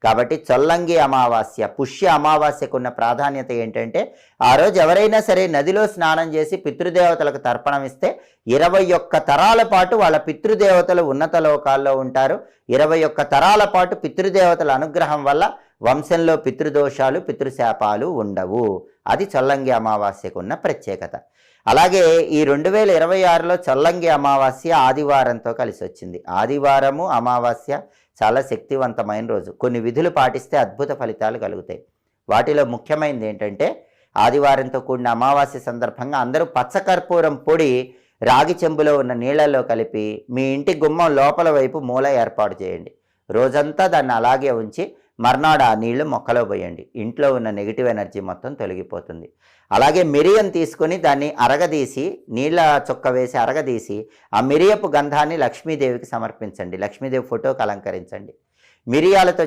కాబట్టి చొల్లంగి అమావాస్య, పుష్య అమావాస్యకున్న ప్రాధాన్యత ఏంటంటే ఆ రోజు ఎవరైనా సరే నదిలో స్నానం చేసి పితృదేవతలకు తర్పణం ఇస్తే 21 తరాల పాటు వాళ్ళ పితృదేవతలు ఉన్నత లోకాల్లో ఉంటారు. 21 తరాల పాటు పితృదేవతల అనుగ్రహం వల్ల వంశంలో పితృదోషాలు పితృశాపాలు ఉండవు. అది చొల్లంగి అమావాస్యకున్న ప్రత్యేకత. అలాగే ఈ 2026లో చొల్లంగి అమావాస్య ఆదివారంతో కలిసి వచ్చింది. ఆదివారము అమావాస్య చాలా శక్తివంతమైన రోజు. కొన్ని విధులు పాటిస్తే అద్భుత ఫలితాలు కలుగుతాయి. వాటిలో ముఖ్యమైనది ఏంటంటే ఆదివారంతో కూడిన అమావాస్య సందర్భంగా అందరూ పచ్చకర్పూరం పొడి రాగి చెంబులో ఉన్న నీళ్లలో కలిపి మీ ఇంటి గుమ్మం లోపల వైపు మూల ఏర్పాటు చేయండి. రోజంతా దాన్ని అలాగే ఉంచి మర్నాడు ఆ నీళ్లు మొక్కలో పోయండి. ఇంట్లో ఉన్న నెగిటివ్ ఎనర్జీ మొత్తం తొలగిపోతుంది. అలాగే మిరియం తీసుకొని దాన్ని అరగదీసి నీళ్ళ చుక్క వేసి అరగదీసి ఆ మిరియపు గంధాన్ని లక్ష్మీదేవికి సమర్పించండి. లక్ష్మీదేవి ఫోటోకి అలంకరించండి. మిరియాలతో